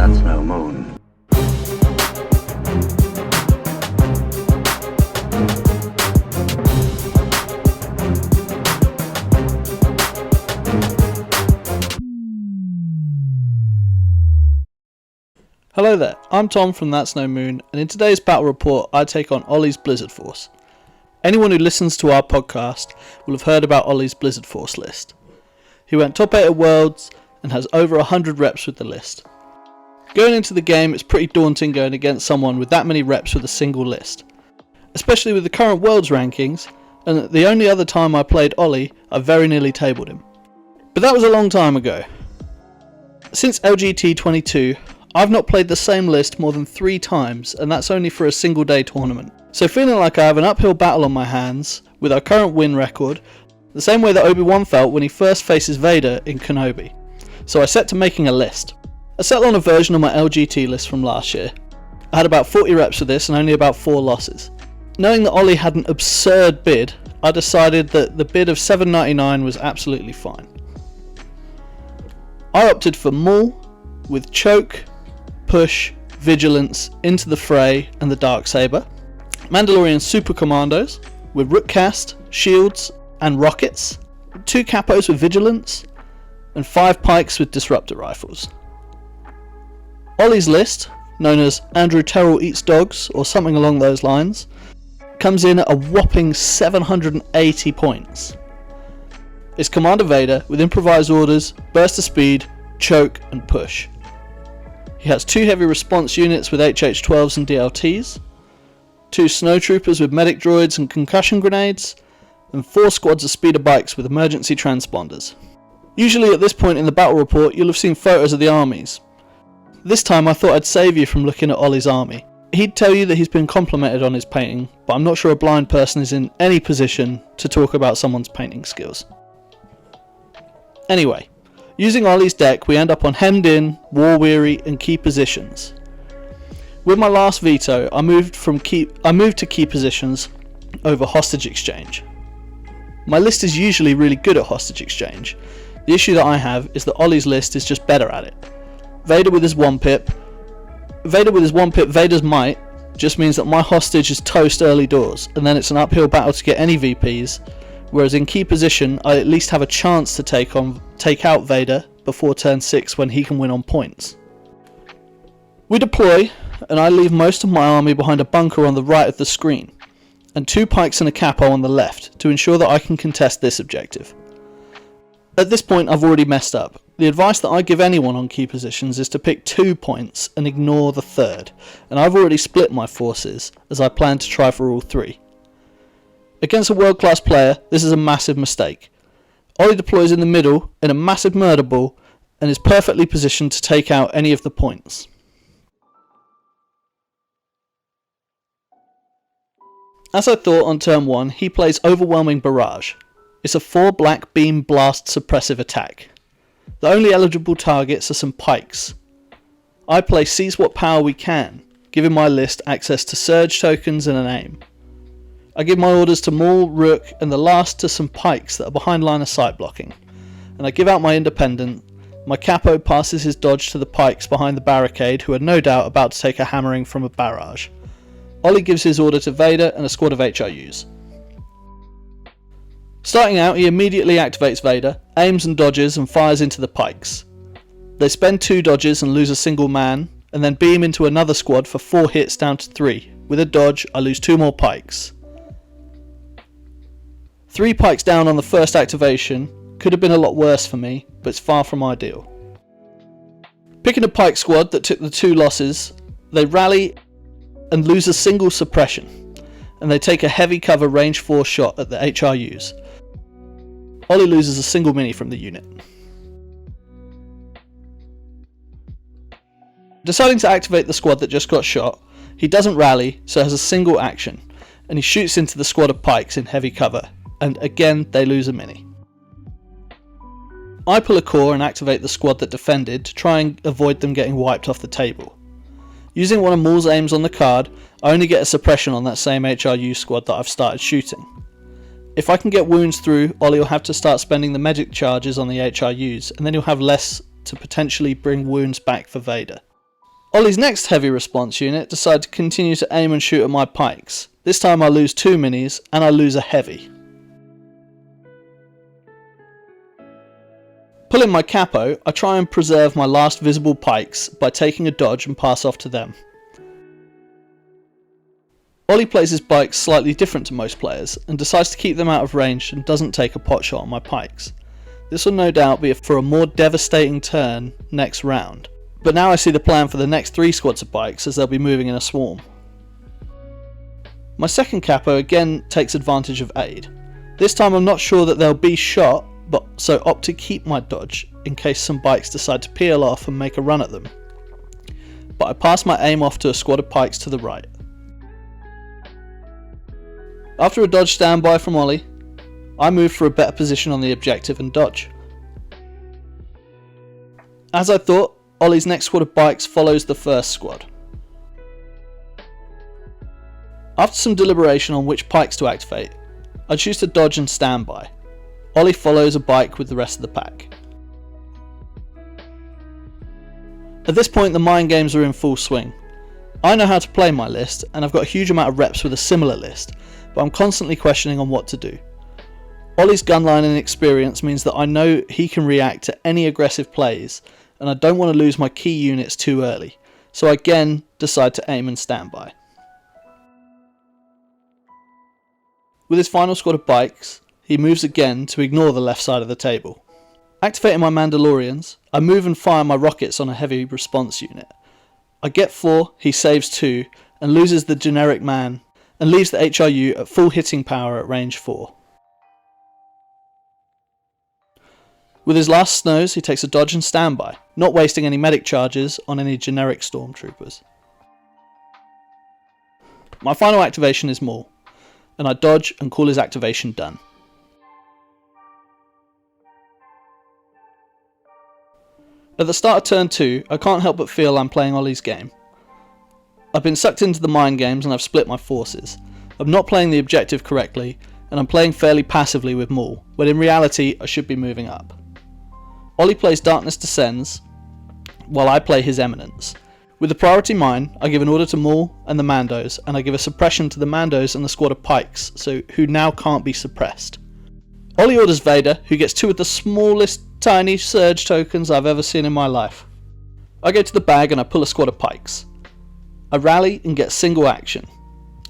That's no moon. Hello there, I'm Tom from That's No Moon, and in today's battle report I take on Olly's Blizzard Force. Anyone who listens to our podcast will have heard about Olly's Blizzard Force list. He went top 8 at Worlds and has over 100 reps with the list. Going into the game, it's pretty daunting going against someone with that many reps with a single list, especially with the current Worlds rankings, and the only other time I played Olly I very nearly tabled him. But that was a long time ago. Since LGT 22 I've not played the same list more than 3 times, and that's only for a single day tournament. So feeling like I have an uphill battle on my hands with our current win record, the same way that Obi-Wan felt when he first faces Vader in Kenobi. So I set to making a list. I settled on a version of my LGT list from last year. I had about 40 reps with this and only about 4 losses. Knowing that Olly had an absurd bid, I decided that the bid of $7.99 was absolutely fine. I opted for Maul with choke, push, vigilance, into the fray and the Darksaber. Mandalorian super commandos with rookcast, shields and rockets. 2 capos with vigilance and 5 pikes with disruptor rifles. Olly's list, known as Andrew Terrell Eats Dogs or something along those lines, comes in at a whopping 780 points. It's Commander Vader with improvised orders, burst of speed, choke and push. He has 2 heavy response units with HH-12s and DLTs, 2 snowtroopers with medic droids and concussion grenades, and 4 squads of speeder bikes with emergency transponders. Usually at this point in the battle report you'll have seen photos of the armies. This time I thought I'd save you from looking at Olly's army. He'd tell you that he's been complimented on his painting, but I'm not sure a blind person is in any position to talk about someone's painting skills. Anyway, using Olly's deck we end up on Hemmed In, War Weary and Key Positions. With my last veto I moved to Key Positions over Hostage Exchange. My list is usually really good at Hostage Exchange. The issue that I have is that Olly's list is just better at it. Vader with his 1-pip, Vader's might just means that my hostage is toast early doors and then it's an uphill battle to get any VPs, whereas in Key Position I at least have a chance to take out Vader before turn 6 when he can win on points. We deploy and I leave most of my army behind a bunker on the right of the screen and 2 pikes and a capo on the left to ensure that I can contest this objective. At this point I've already messed up. The advice that I give anyone on Key Positions is to pick 2 points and ignore the third, and I've already split my forces as I plan to try for all 3. Against a world class player this is a massive mistake. Olly deploys in the middle in a massive murder ball and is perfectly positioned to take out any of the points. As I thought on turn 1, he plays Overwhelming Barrage. It's a 4 black beam blast suppressive attack. The only eligible targets are some pikes. I play Seize What Power We Can, giving my list access to surge tokens and an aim. I give my orders to Maul, Rook and the last to some pikes that are behind line of sight blocking. And I give out my independent. My capo passes his dodge to the pikes behind the barricade who are no doubt about to take a hammering from a barrage. Olly gives his order to Vader and a squad of HRUs. Starting out, he immediately activates Vader, aims and dodges and fires into the pikes. They spend 2 dodges and lose a single man, and then beam into another squad for 4 hits down to 3. With a dodge, I lose 2 more pikes. 3 pikes down on the first activation could have been a lot worse for me, but it's far from ideal. Picking a pike squad that took the 2 losses, they rally and lose a single suppression, and they take a heavy cover range 4 shot at the HRUs. Olly loses a single mini from the unit. Deciding to activate the squad that just got shot, he doesn't rally, so has a single action, and he shoots into the squad of pikes in heavy cover, and again they lose a mini. I pull a core and activate the squad that defended to try and avoid them getting wiped off the table. Using one of Maul's aims on the card, I only get a suppression on that same HRU squad that I've started shooting. If I can get wounds through, Olly will have to start spending the medic charges on the HRUs, and then he'll have less to potentially bring wounds back for Vader. Olly's next heavy response unit decided to continue to aim and shoot at my pikes. This time I lose 2 minis and I lose a heavy. Pulling my capo, I try and preserve my last visible pikes by taking a dodge and pass off to them. Olly plays his bikes slightly different to most players and decides to keep them out of range and doesn't take a pot shot on my pikes. This will no doubt be for a more devastating turn next round, but now I see the plan for the next 3 squads of bikes as they'll be moving in a swarm. My second capo again takes advantage of aid. This time I'm not sure that they'll be shot, but so opt to keep my dodge in case some bikes decide to peel off and make a run at them. But I pass my aim off to a squad of pikes to the right. After a dodge standby from Olly, I move for a better position on the objective and dodge. As I thought, Olly's next squad of bikes follows the first squad. After some deliberation on which pikes to activate, I choose to dodge and standby. Olly follows a bike with the rest of the pack. At this point the mind games are in full swing. I know how to play my list and I've got a huge amount of reps with a similar list, but I'm constantly questioning on what to do. Olly's gunline and experience means that I know he can react to any aggressive plays and I don't want to lose my key units too early, so I again decide to aim and standby. With his final squad of bikes, he moves again to ignore the left side of the table. Activating my Mandalorians, I move and fire my rockets on a heavy response unit. I get 4, he saves 2, and loses the generic man, and leaves the HRU at full hitting power at range 4. With his last snows, he takes a dodge and standby, not wasting any medic charges on any generic stormtroopers. My final activation is Maul, and I dodge and call his activation done. At the start of turn 2, I can't help but feel I'm playing Olly's game. I've been sucked into the mind games and I've split my forces. I'm not playing the objective correctly, and I'm playing fairly passively with Maul, when in reality I should be moving up. Olly plays Darkness Descends, while I play his Eminence. With the priority mine, I give an order to Maul and the Mandos, and I give a suppression to the Mandos and the squad of pikes, who now can't be suppressed. Olly orders Vader, who gets 2 of the smallest tiny surge tokens I've ever seen in my life. I go to the bag and I pull a squad of pikes. I rally and get single action,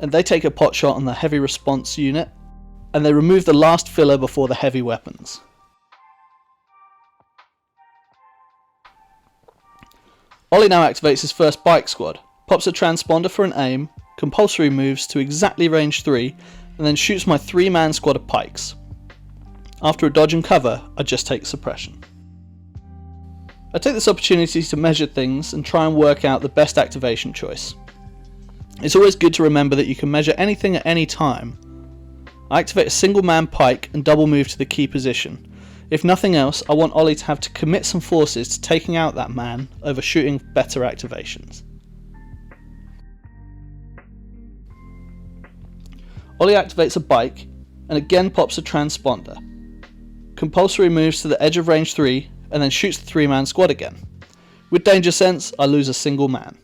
and they take a pot shot on the heavy response unit, and they remove the last filler before the heavy weapons. Olly now activates his first bike squad, pops a transponder for an aim, compulsory moves to exactly range 3, and then shoots my 3-man squad of pikes. After a dodge and cover, I just take suppression. I take this opportunity to measure things and try and work out the best activation choice. It's always good to remember that you can measure anything at any time. I activate a single man pike and double move to the key position. If nothing else, I want Olly to have to commit some forces to taking out that man over shooting better activations. Olly activates a bike and again pops a transponder. Compulsory moves to the edge of range 3 and then shoots the 3-man squad again. With danger sense, I lose a single man.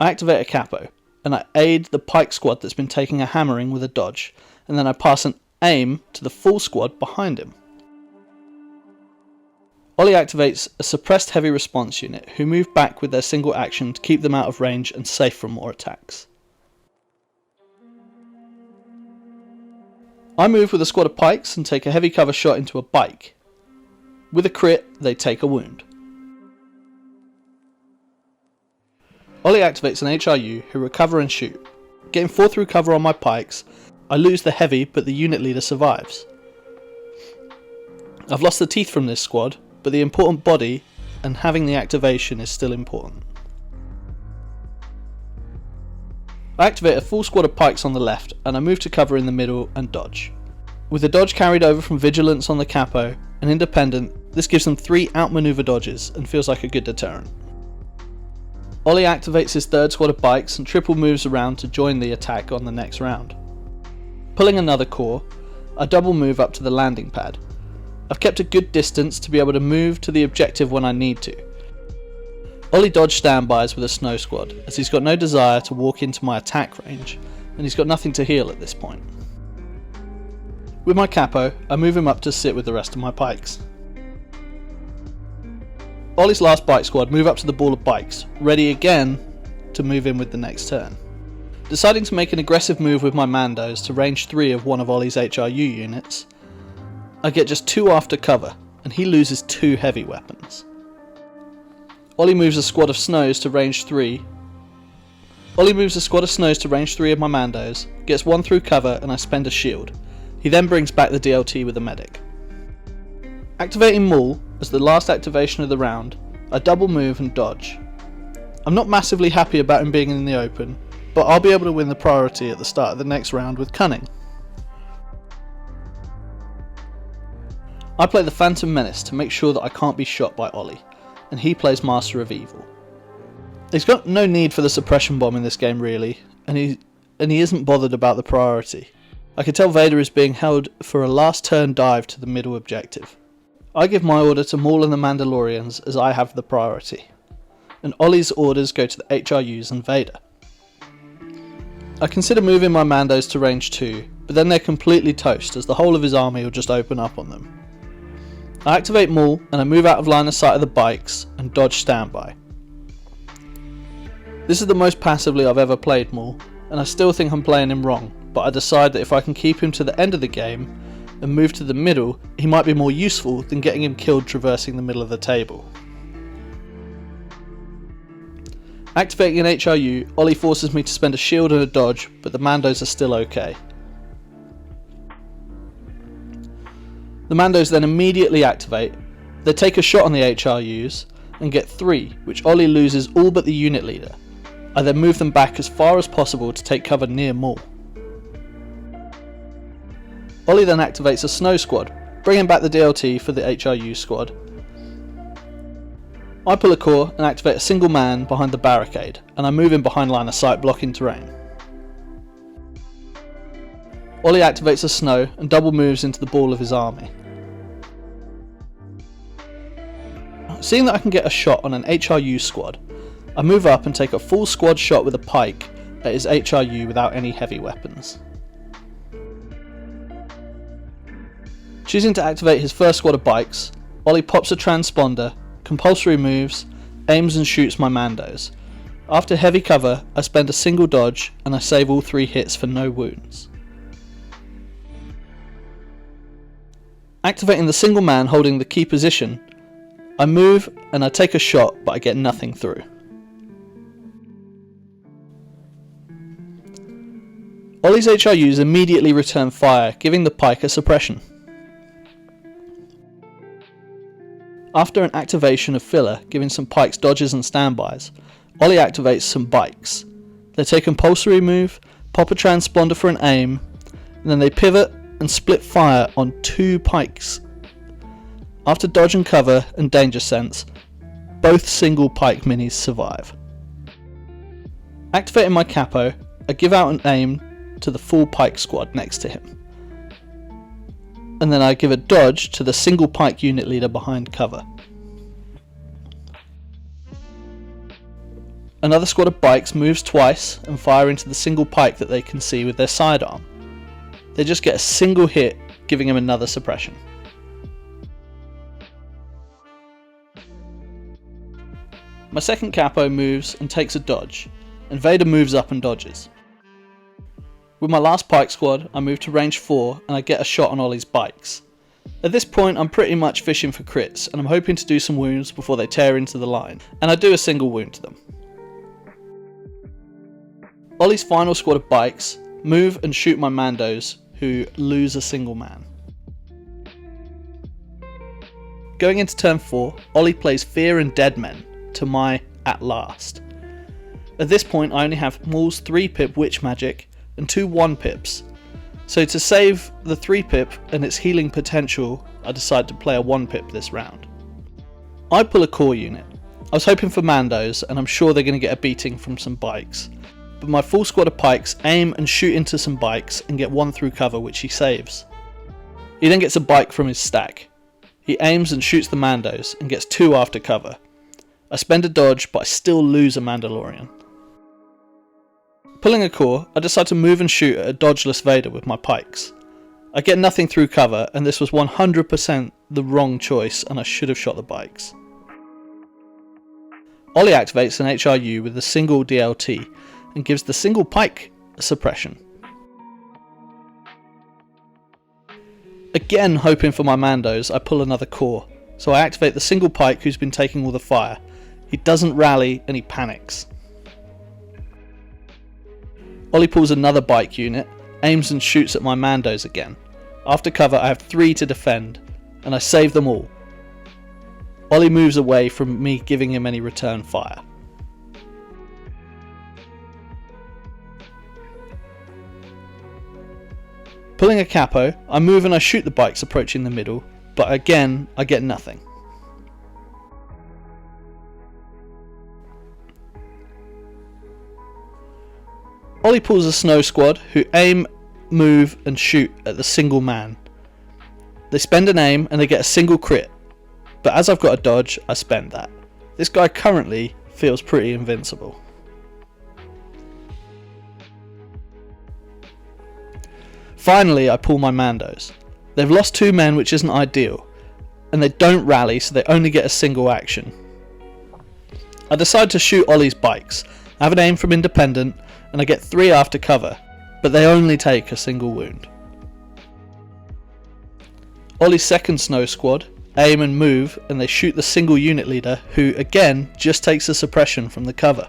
I activate a capo and I aid the pike squad that's been taking a hammering with a dodge, and then I pass an aim to the full squad behind him. Olly activates a suppressed heavy response unit who move back with their single action to keep them out of range and safe from more attacks. I move with a squad of pikes and take a heavy cover shot into a bike. With a crit, they take a wound. Olly activates an HRU who recover and shoot. Getting 4 through cover on my pikes, I lose the heavy but the unit leader survives. I've lost the teeth from this squad, but the important body and having the activation is still important. I activate a full squad of pikes on the left and I move to cover in the middle and dodge. With the dodge carried over from Vigilance on the capo and Independent, this gives them 3 outmaneuver dodges and feels like a good deterrent. Olly activates his third squad of bikes and triple moves around to join the attack on the next round. Pulling another core, I double move up to the landing pad. I've kept a good distance to be able to move to the objective when I need to. Olly dodge standbys with a snow squad, as he's got no desire to walk into my attack range, and he's got nothing to heal at this point. With my capo, I move him up to sit with the rest of my pikes. Olly's last bike squad move up to the ball of bikes, ready again to move in with the next turn. Deciding to make an aggressive move with my Mandos to range 3 of one of Olly's HRU units, I get just 2 after cover, and he loses 2 heavy weapons. Olly moves a squad of snows to range 3. Olly moves a squad of snows to range 3 of my Mandos, gets 1 through cover, and I spend a shield. He then brings back the DLT with a medic. Activating Maul as the last activation of the round, I double move and dodge. I'm not massively happy about him being in the open, but I'll be able to win the priority at the start of the next round with cunning. I play the Phantom Menace to make sure that I can't be shot by Olly, and he plays Master of Evil. He's got no need for the suppression bomb in this game really, and he isn't bothered about the priority. I can tell Vader is being held for a last turn dive to the middle objective. I give my order to Maul and the Mandalorians as I have the priority, and Olly's orders go to the HRUs and Vader. I consider moving my Mandos to range 2, but then they're completely toast as the whole of his army will just open up on them. I activate Maul and I move out of line of sight of the bikes and dodge standby. This is the most passively I've ever played Maul, and I still think I'm playing him wrong, but I decide that if I can keep him to the end of the game and move to the middle, he might be more useful than getting him killed traversing the middle of the table. Activating an HRU, Olly forces me to spend a shield and a dodge, but the Mandos are still okay. The Mandos then immediately activate, they take a shot on the HRUs and get 3, which Olly loses all but the unit leader. I then move them back as far as possible to take cover near Maul. Olly then activates a snow squad, bringing back the DLT for the HRU squad. I pull a core and activate a single man behind the barricade, and I move in behind line of sight blocking terrain. Olly activates a snow and double moves into the ball of his army. Seeing that I can get a shot on an HRU squad, I move up and take a full squad shot with a pike at his HRU without any heavy weapons. Choosing to activate his first squad of bikes, Olly pops a transponder, compulsory moves, aims and shoots my Mandos. After heavy cover, I spend a single dodge and I save all 3 hits for no wounds. Activating the single man holding the key position, I move and I take a shot, but I get nothing through. Olly's HRUs immediately return fire, giving the pike a suppression. After an activation of filler, giving some pikes dodges and standbys, Olly activates some bikes. They take a compulsory move, pop a transponder for an aim, and then they pivot and split fire on 2 pikes. After dodge and cover and danger sense, both single pike minis survive. Activating my capo, I give out an aim to the full pike squad next to him. And then I give a dodge to the single pike unit leader behind cover. Another squad of bikes moves twice and fire into the single pike that they can see with their sidearm. They just get a single hit, giving him another suppression. My second capo moves and takes a dodge, and Vader moves up and dodges. With my last pike squad, I move to range 4 and I get a shot on Olly's bikes. At this point I'm pretty much fishing for crits and I'm hoping to do some wounds before they tear into the line, and I do a single wound to them. Olly's final squad of bikes move and shoot my Mandos, who lose a single man. Going into turn 4, Olly plays Fear and Dead Men to my At Last. At this point I only have Maul's 3-pip witch magic and 2 1-pips, so to save the 3-pip and its healing potential I decide to play a 1-pip this round. I pull a core unit. I was hoping for Mandos and I'm sure they're going to get a beating from some bikes, but my full squad of pikes aim and shoot into some bikes and get 1 through cover, which he saves. He then gets a bike from his stack. He aims and shoots the Mandos and gets 2 after cover. I spend a dodge, but I still lose a Mandalorian. Pulling a core, I decide to move and shoot at a dodgeless Vader with my pikes. I get nothing through cover, and this was 100% the wrong choice, and I should have shot the bikes. Olly activates an HRU with a single DLT and gives the single pike a suppression. Again hoping for my Mandos, I pull another core, so I activate the single pike who's been taking all the fire. He doesn't rally and he panics. Olly pulls another bike unit, aims and shoots at my Mandos again. After cover I have 3 to defend, and I save them all. Olly moves away from me giving him any return fire. Pulling a capo, I move and I shoot the bikes approaching the middle, but again I get nothing. Olly pulls a snow squad who aim, move and shoot at the single man. They spend an aim and they get a single crit, but as I've got a dodge I spend that. This guy currently feels pretty invincible. Finally I pull my Mandos. They've lost 2 men, which isn't ideal, and they don't rally, so they only get a single action. I decide to shoot Olly's bikes. I have an aim from independent and I get 3 after cover, but they only take a single wound. Olly's second snow squad aim and move and they shoot the single unit leader, who again just takes a suppression from the cover.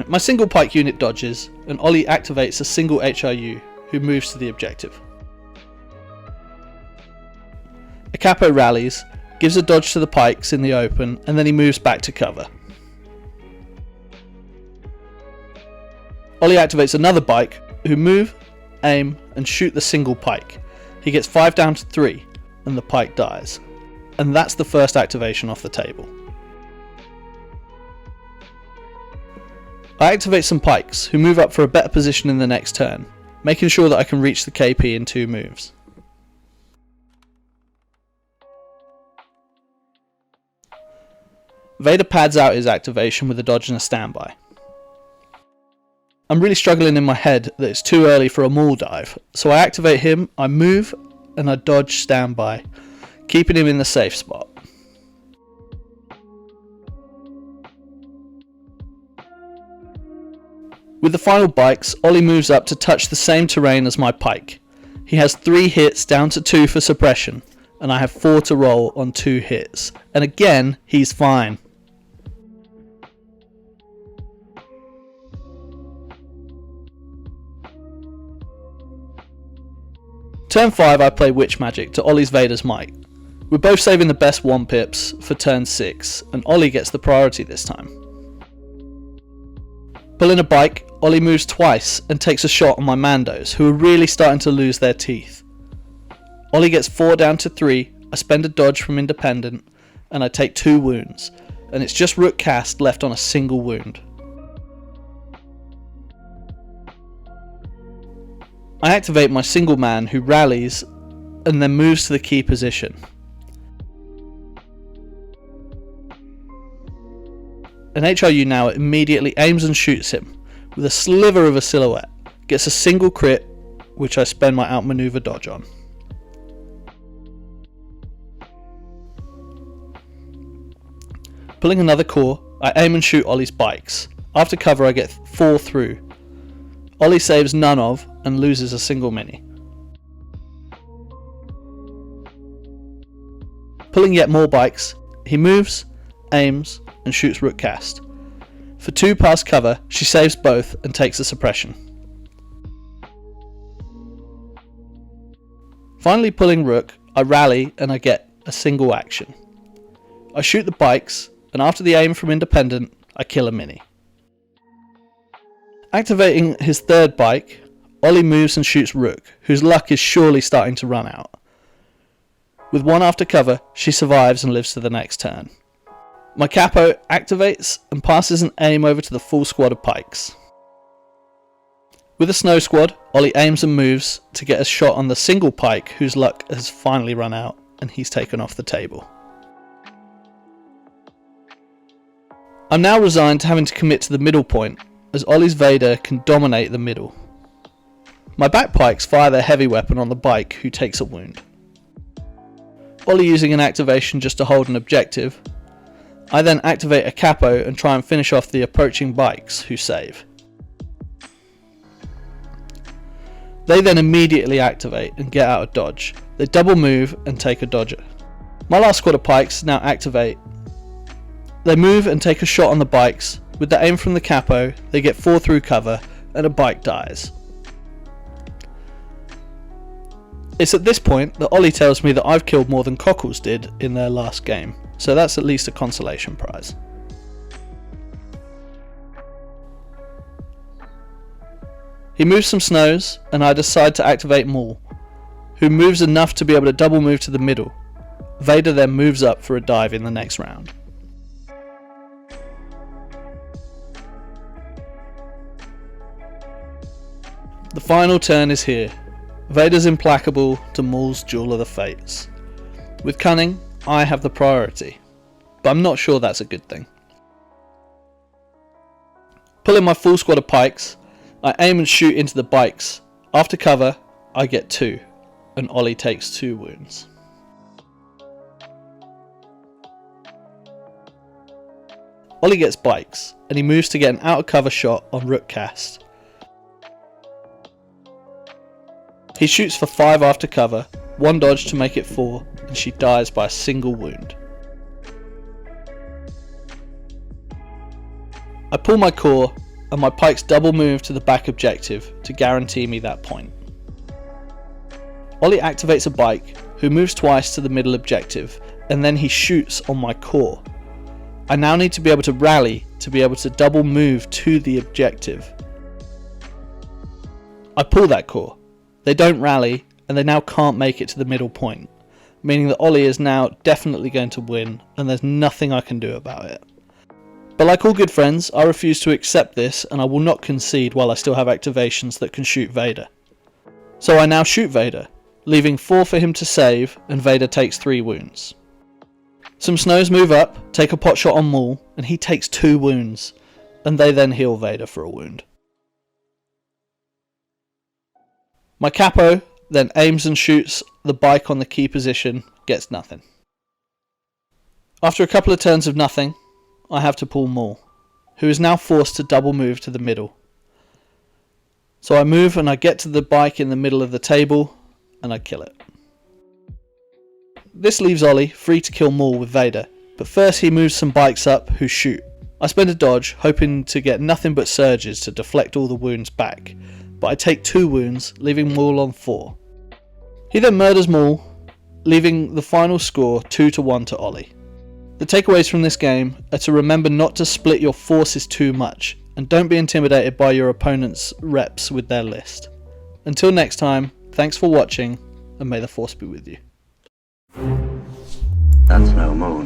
My single pike unit dodges and Olly activates a single HRU who moves to the objective. A capo rallies, gives a dodge to the pikes in the open, and then he moves back to cover. Olly activates another bike who move, aim and shoot the single pike. He gets 5 down to 3 and the pike dies. And that's the first activation off the table. I activate some pikes who move up for a better position in the next turn, making sure that I can reach the KP in 2 moves. Vader pads out his activation with a dodge and a standby. I'm really struggling in my head that it's too early for a Maul dive, so I activate him, I move and I dodge standby, keeping him in the safe spot. With the final bikes, Olly moves up to touch the same terrain as my pike. He has 3 hits down to 2 for suppression, and I have 4 to roll on 2 hits, and again he's fine. Turn 5 I play Witch Magic to Olly's Vader's Might. We're both saving the best 1 pips for turn 6, and Olly gets the priority this time. Pulling a bike, Olly moves twice and takes a shot on my Mandos, who are really starting to lose their teeth. Olly gets 4 down to 3, I spend a dodge from independent, and I take 2 wounds, and it's just Rook Cast left on a single wound. I activate my single man who rallies and then moves to the key position. An HRU now immediately aims and shoots him with a sliver of a silhouette, gets a single crit which I spend my outmaneuver dodge on. Pulling another core, I aim and shoot Olly's bikes. After cover I get 4 through. Olly saves none of and loses a single mini. Pulling yet more bikes, he moves, aims and shoots Rook Cast. For 2 past cover, she saves both and takes a suppression. Finally pulling Rook, I rally and I get a single action. I shoot the bikes and after the aim from independent, I kill a mini. Activating his 3rd bike, Olly moves and shoots Rook, whose luck is surely starting to run out. With 1 after cover, she survives and lives to the next turn. My capo activates and passes an aim over to the full squad of pikes. With a snow squad, Olly aims and moves to get a shot on the single pike whose luck has finally run out and he's taken off the table. I'm now resigned to having to commit to the middle point, as Olly's Vader can dominate the middle. My back pikes fire their heavy weapon on the bike, who takes a wound. Olly using an activation just to hold an objective. I then activate a capo and try and finish off the approaching bikes, who save. They then immediately activate and get out of dodge. They double move and take a dodger. My last squad of pikes now activate. They move and take a shot on the bikes. With the aim from the capo, they get 4 through cover and a bike dies. It's at this point that Olly tells me that I've killed more than Cockles did in their last game, so that's at least a consolation prize. He moves some snows and I decide to activate Maul, who moves enough to be able to double move to the middle. Vader then moves up for a dive in the next round. The final turn is here. Vader's implacable to Maul's Duel of the Fates. With cunning, I have the priority, but I'm not sure that's a good thing. Pulling my full squad of pikes, I aim and shoot into the bikes. After cover, I get 2, and Olly takes 2 wounds. Olly gets bikes, and he moves to get an out of cover shot on Rook Cast. He shoots for 5 after cover, 1 dodge to make it 4, and she dies by a single wound. I pull my core, and my pikes double move to the back objective to guarantee me that point. Olly activates a bike, who moves twice to the middle objective, and then he shoots on my core. I now need to be able to rally to be able to double move to the objective. I pull that core. They don't rally, and they now can't make it to the middle point, meaning that Olly is now definitely going to win, and there's nothing I can do about it. But like all good friends, I refuse to accept this, and I will not concede while I still have activations that can shoot Vader. So I now shoot Vader, leaving 4 for him to save, and Vader takes 3 wounds. Some snows move up, take a pot shot on Maul, and he takes 2 wounds, and they then heal Vader for a wound. My capo then aims and shoots the bike on the key position, gets nothing. After a couple of turns of nothing, I have to pull Maul, who is now forced to double move to the middle. So I move and I get to the bike in the middle of the table, and I kill it. This leaves Olly free to kill Maul with Vader, but first he moves some bikes up who shoot. I spend a dodge, hoping to get nothing but surges to deflect all the wounds back, but I take 2 wounds, leaving Maul on 4. He then murders Maul, leaving the final score 2-1 to Olly. The takeaways from this game are to remember not to split your forces too much, and don't be intimidated by your opponent's reps with their list. Until next time, thanks for watching, and may the Force be with you. That's no Maul.